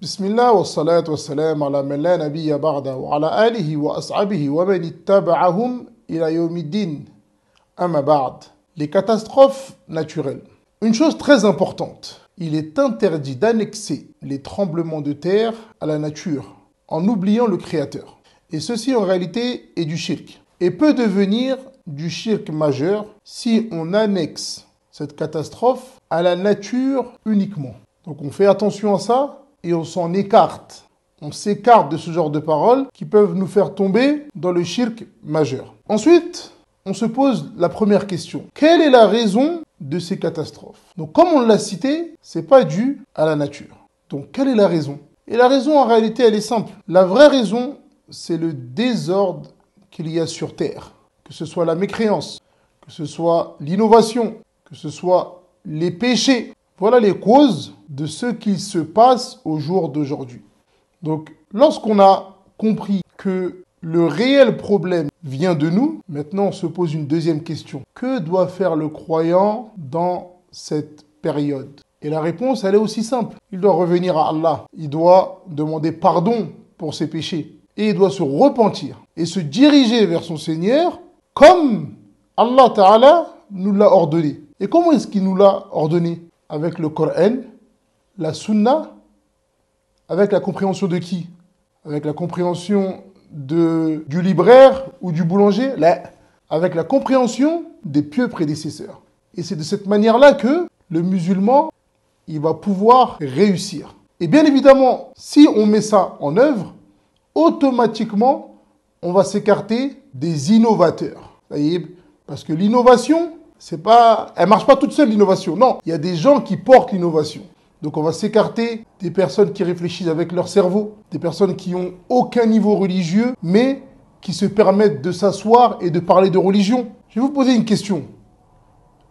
بسم الله والصلاة والسلام على من لا نبي بعده وعلى آله وأصحابه ومن اتبعهم إلى يوم الدين. أما بعد, les catastrophes naturelles. Une chose très importante, il est interdit d'annexer les tremblements de terre à la nature en oubliant le Créateur. Et ceci en réalité est du shirk. Et peut devenir du shirk majeur si on annexe cette catastrophe à la nature uniquement. Donc on fait attention à ça et on s'en écarte. On s'écarte de ce genre de paroles qui peuvent nous faire tomber dans le shirk majeur. Ensuite, on se pose la première question. Quelle est la raison de ces catastrophes? Donc comme on l'a cité, c'est pas dû à la nature. Donc quelle est la raison? Et la raison en réalité elle est simple. La vraie raison, c'est le désordre qu'il y a sur terre. Que ce soit la mécréance, que ce soit l'innovation, que ce soit les péchés. Voilà les causes de ce qui se passe au jour d'aujourd'hui. Donc, lorsqu'on a compris que le réel problème vient de nous, maintenant on se pose une deuxième question. Que doit faire le croyant dans cette période? Et la réponse, elle est aussi simple. Il doit revenir à Allah. Il doit demander pardon pour ses péchés. Et il doit se repentir et se diriger vers son Seigneur comme Allah Ta'ala nous l'a ordonné. Et comment est-ce qu'il nous l'a ordonné? Avec le Coran, la Sunna, avec la compréhension de qui? Avec la compréhension du libraire ou du boulanger? Là, avec la compréhension des pieux prédécesseurs. Et c'est de cette manière-là que le musulman, il va pouvoir réussir. Et bien évidemment, si on met ça en œuvre, automatiquement, on va s'écarter des innovateurs. Parce que l'innovation, elle marche pas toute seule, l'innovation. Non, il y a des gens qui portent l'innovation. Donc on va s'écarter des personnes qui réfléchissent avec leur cerveau, des personnes qui n'ont aucun niveau religieux, mais qui se permettent de s'asseoir et de parler de religion. Je vais vous poser une question.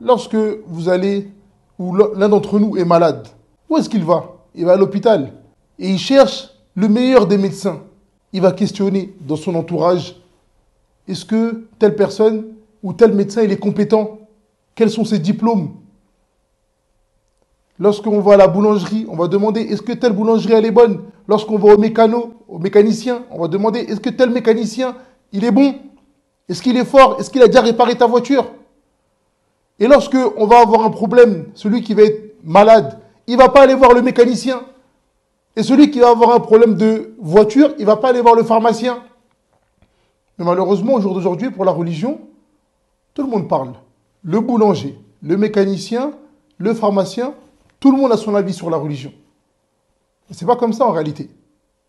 Lorsque vous allez, ou l'un d'entre nous est malade, où est-ce qu'il va? Il va à l'hôpital et il cherche le meilleur des médecins. Il va questionner dans son entourage, est-ce que telle personne ou tel médecin il est compétent? Quels sont ses diplômes? Lorsqu'on va à la boulangerie, on va demander est-ce que telle boulangerie elle est bonne? Lorsqu'on va au mécanicien, on va demander est-ce que tel mécanicien il est bon? Est-ce qu'il est fort? Est-ce qu'il a déjà réparé ta voiture? Et lorsqu'on va avoir un problème, celui qui va être malade, il ne va pas aller voir le mécanicien. Et celui qui va avoir un problème de voiture, il ne va pas aller voir le pharmacien. Mais malheureusement, au jour d'aujourd'hui, pour la religion, tout le monde parle. Le boulanger, le mécanicien, le pharmacien, tout le monde a son avis sur la religion. Ce n'est pas comme ça en réalité.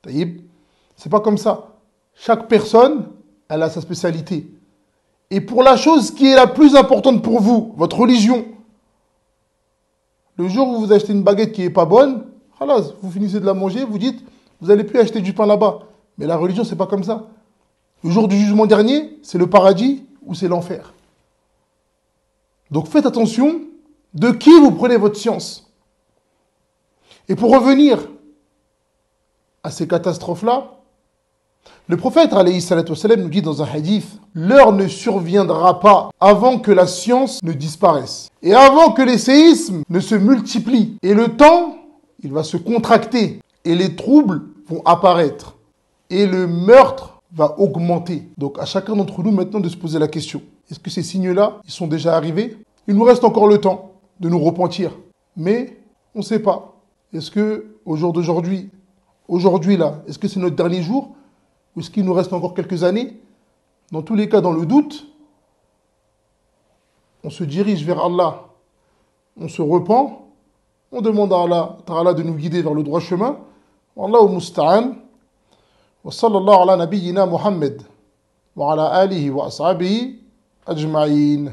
C'est pas comme ça. Chaque personne, elle a sa spécialité. Et pour la chose qui est la plus importante pour vous, votre religion, le jour où vous achetez une baguette qui n'est pas bonne, vous finissez de la manger, vous dites, vous n'allez plus acheter du pain là-bas. Mais la religion, c'est pas comme ça. Le jour du jugement dernier, c'est le paradis ou c'est l'enfer. Donc faites attention de qui vous prenez votre science. Et pour revenir à ces catastrophes-là, le prophète alayhi salatu wassalam, nous dit dans un hadith, l'heure ne surviendra pas avant que la science ne disparaisse et avant que les séismes ne se multiplient. Et le temps, il va se contracter et les troubles vont apparaître et le meurtre va augmenter. Donc à chacun d'entre nous maintenant de se poser la question. Est-ce que ces signes-là, ils sont déjà arrivés? Il nous reste encore le temps de nous repentir. Mais on ne sait pas. Est-ce que au jour d'aujourd'hui, là, est-ce que c'est notre dernier jour? Ou est-ce qu'il nous reste encore quelques années? Dans tous les cas, dans le doute, on se dirige vers Allah. On se repent. On demande à Allah Ta'ala de nous guider vers le droit chemin. Wallahu musta'an. Wa sallallahu ala nabiyyina Muhammad. Wa ala alihi wa ashabihi ajma'in.